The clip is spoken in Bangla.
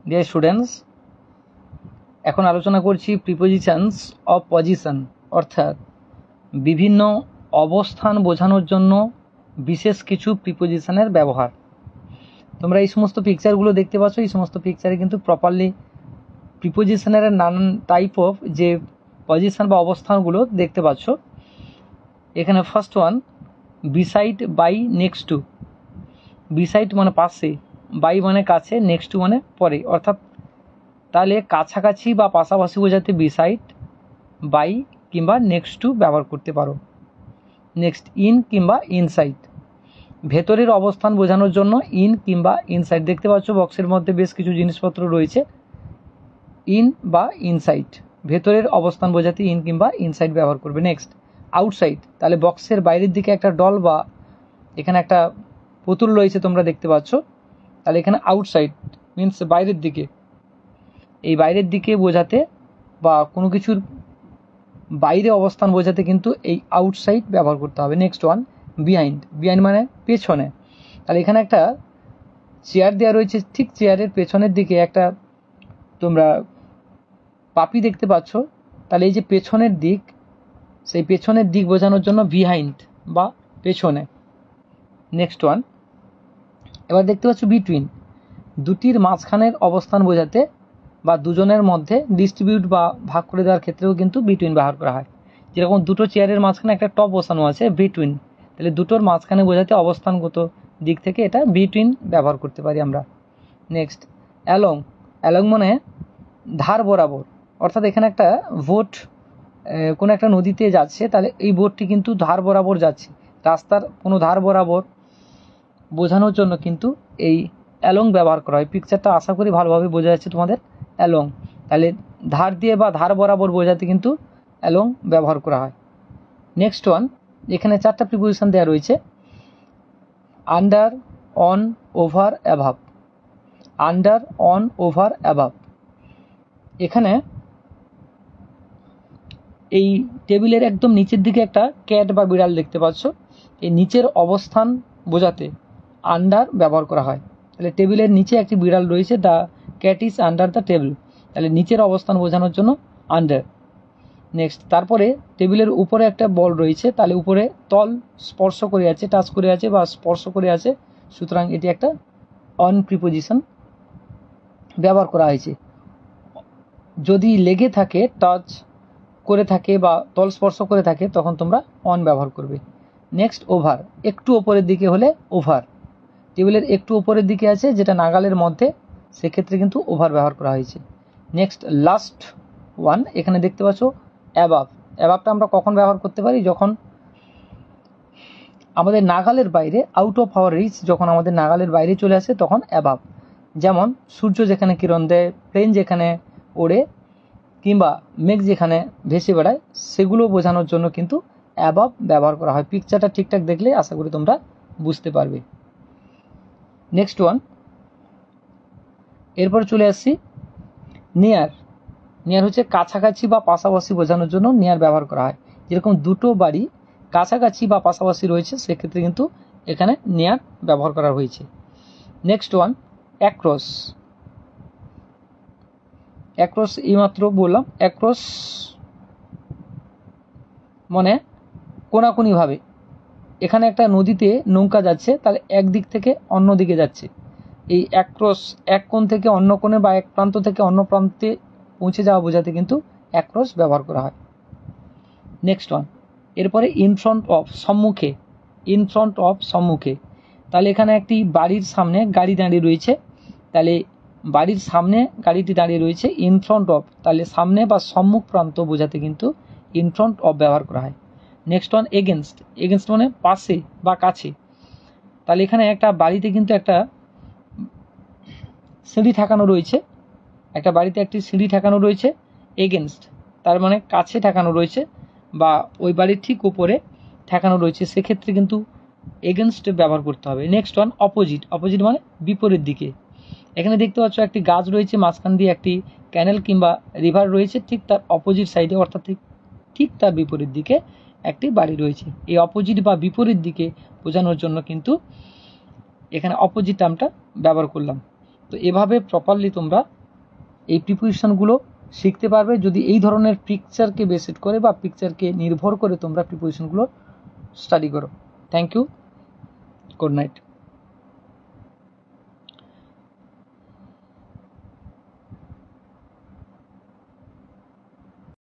ডিয়ার স্টুডেন্টস, এখন আলোচনা করছি প্রিপোজিশনস অফ পজিশন, অর্থাৎ বিভিন্ন অবস্থান বোঝানোর জন্য বিশেষ কিছু প্রিপোজিশনের ব্যবহার। তোমরা এই সমস্ত পিকচারগুলো দেখতে পাচ্ছ, এই সমস্ত পিকচারে কিন্তু প্রপারলি প্রিপোজিশনের নানান টাইপ অফ যে পজিশন বা অবস্থানগুলো দেখতে পাচ্ছ। এখানে first one, beside, by, next to. Beside মানে পাশে, বাই মানে কাছে, নেক্সট টু মানে পরে, অর্থাৎ তাহলে কাছাকাছি বা পাশাপাশি বোঝাতে বিসাইড, বাই কিংবা নেক্সট টু ব্যবহার করতে পারো। নেক্সট, ইন কিংবা ইনসাইড, ভেতরের অবস্থান বোঝানোর জন্য ইন কিংবা ইনসাইড। দেখতে পাচ্ছ বক্সের মধ্যে বেশ কিছু জিনিসপত্র রয়েছে, ইন বা ইনসাইড, ভেতরের অবস্থান বোঝাতে ইন কিংবা ইনসাইড ব্যবহার করবে। নেক্সট, আউটসাইড, তাহলে বক্সের বাইরের দিকে একটা ডল বা এখানে একটা পুতুল রয়েছে তোমরা দেখতে পাচ্ছ, তাহলে এখানে আউটসাইড মিনস বাইরের দিকে, এই বাইরের দিকে বোঝাতে বা কোনো কিছুর বাইরে অবস্থান বোঝাতে কিন্তু এই আউটসাইড ব্যবহার করতে হবে। নেক্সট ওয়ান, বিহাইন্ড, বিহাইন্ড মানে পেছনে, তাহলে এখানে একটা চেয়ার দেওয়া রয়েছে, ঠিক চেয়ারের পেছনের দিকে একটা তোমরা পাপি দেখতে পাচ্ছ, তাহলে এই যে পেছনের দিক, সেই পেছনের দিক বোঝানোর জন্য বিহাইন্ড বা পেছনে। নেক্সট ওয়ান, এবার দেখতে পাচ্ছ বিটুইন, দুটির মাঝখানের অবস্থান বোঝাতে বা দুজনের মধ্যে ডিস্ট্রিবিউট বা ভাগ করে দেওয়ার ক্ষেত্রেও কিন্তু বিটুইন ব্যবহার করা হয়। যেরকম দুটো চেয়ারের মাঝখানে একটা টপ বসানো আছে, বিটুইন, তাহলে দুটোর মাঝখানে বোঝাতে অবস্থানগত দিক থেকে এটা বিটুইন ব্যবহার করতে পারি আমরা। নেক্সট, অ্যালং, অ্যালং মানে ধার বরাবর, অর্থাৎ এখানে একটা বোট কোনো একটা নদীতে যাচ্ছে, তাহলে এই বোটটি কিন্তু ধার বরাবর যাচ্ছে, রাস্তার কোনো ধার বরাবর বোঝানোর জন্য কিন্তু এই অ্যালং ব্যবহার করা হয়। পিকচারটা আশা করি ভালোভাবে বোঝা যাচ্ছে তোমাদের। অ্যালং, তাহলে ধার দিয়ে বা ধার বরাবর বোঝাতে কিন্তু অ্যালং ব্যবহার করা হয়। নেক্সট ওয়ান, এখানে চারটা প্রিপোজিশন দেওয়া রয়েছে, under, on, over, above. Under, on, over, above, এখানে এই টেবিলের একদম নিচের দিকে একটা ক্যাট বা বিড়াল দেখতে পাচ্ছ, এই নিচের অবস্থান বোঝাতে আন্ডার ব্যবহার করা হয়। তাহলে টেবিলের নিচে একটি বিড়াল রয়েছে, the cat is under the table, তাহলে নিচের অবস্থান বোঝানোর জন্য আন্ডার। নেক্সট, তারপরে টেবিলের উপরে একটা বল রয়েছে, তাহলে উপরে তল স্পর্শ করে আছে, টাচ করে আছে বা স্পর্শ করে আছে, সুতরাং এটি একটা অন প্রিপোজিশন ব্যবহার করা হয়েছে। যদি লেগে থাকে, টাচ করে থাকে বা তল স্পর্শ করে থাকে, তখন তোমরা অন ব্যবহার করবে। নেক্সট, ওভার, একটু ওপরের দিকে হলে ওভার, টেবিলের একটু ওপরের দিকে আছে যেটা নাগালের মধ্যে, সেক্ষেত্রে কিন্তু ওভার ব্যবহার করা হয়েছে। নেক্সট, লাস্ট ওয়ান, এখানে দেখতে পাচ্ছ অ্যাবাভ। অ্যাবাভটা আমরা কখন ব্যবহার করতে পারি? যখন আমাদের নাগালের বাইরে, আউট অফ আওয়ার রিচ, যখন আমাদের নাগালের বাইরে চলে আসে তখন অ্যাবাভ। যেমন সূর্য যেখানে কিরণ দেয়, প্লেন যেখানে ওড়ে, কিংবা মেঘ যেখানে ভেসে বেড়ায়, সেগুলো বোঝানোর জন্য কিন্তু অ্যাবাভ ব্যবহার করা হয়। পিকচারটা ঠিকঠাক দেখলে আশা করি তোমরা বুঝতে পারবে। নেক্সট ওয়ান, এরপর চলে আসছি নিয়ার। নিয়ার হচ্ছে কাছাকাছি বা পাশাপাশি বোঝানোর জন্য নিয়ার ব্যবহার করা হয়। যেরকম দুটো বাড়ি কাছাকাছি বা পাশাপাশি রয়েছে, সেক্ষেত্রে কিন্তু এখানে নিয়ার ব্যবহার করা হয়েছে। Next one, across. অ্যাক্রস এইমাত্র বললাম, অ্যাক্রস মানে কোনাকুনিভাবে, এখানে একটা নদীতে নৌকা যাচ্ছে, তাহলে একদিক থেকে অন্য দিকে যাচ্ছে, এই অ্যাক্রস, এক কোণ থেকে অন্য কোণে বা এক প্রান্ত থেকে অন্য প্রান্তে পৌঁছে যাওয়া বোঝাতে কিন্তু অ্যাক্রস ব্যবহার করা হয়। নেক্সট ওয়ান, এরপরে ইন ফ্রন্ট অফ, সম্মুখে, ইন ফ্রন্ট অফ সম্মুখে, তাহলে এখানে একটি বাড়ির সামনে গাড়ি দাঁড়িয়ে রয়েছে, তাহলে বাড়ির সামনে গাড়িটি দাঁড়িয়ে রয়েছে, ইন ফ্রন্ট অফ, তাহলে সামনে বা সম্মুখ প্রান্ত বোঝাতে কিন্তু ইন ফ্রন্ট অফ ব্যবহার করা হয়। Next one, against. এগেনস্ট মানে পাশে বা কাছে, তাহলে এখানে একটা বাড়িতে কিন্তু একটা সিঁড়ি ঠেকানো রয়েছে, একটা বাড়িতে একটি সিঁড়ি ঠেকানো রয়েছে, এগেনস্ট তার মানে কাছে ঠেকানো রয়েছে বা ওই বাড়ির ঠিক উপরে ঠেকানো রয়েছে, সেক্ষেত্রে কিন্তু এগেনস্ট ব্যবহার করতে হবে। Next one, opposite. অপোজিট মানে বিপরীত দিকে, এখানে দেখতে পাচ্ছ একটি গাছ রয়েছে, মাঝখান দিয়ে একটি ক্যানেল কিংবা রিভার রয়েছে, ঠিক তার অপোজিট সাইডে, অর্থাৎ ঠিক তার বিপরীত দিকে একটি বাড়ি রয়েছে। এই অপোজিট বা বিপরীত দিকে বোঝানোর জন্য কিন্তু এখানে অপোজিট টার্মটা ব্যবহার করলাম। তো এভাবে প্রপারলি তোমরা এই প্রিপোজিশনগুলো শিখতে পারবে যদি এই ধরনের পিকচারকে বেসিড করে বা পিকচারকে নির্ভর করে তোমরা প্রিপোজিশনগুলো স্টাডি করো। Thank you, good night.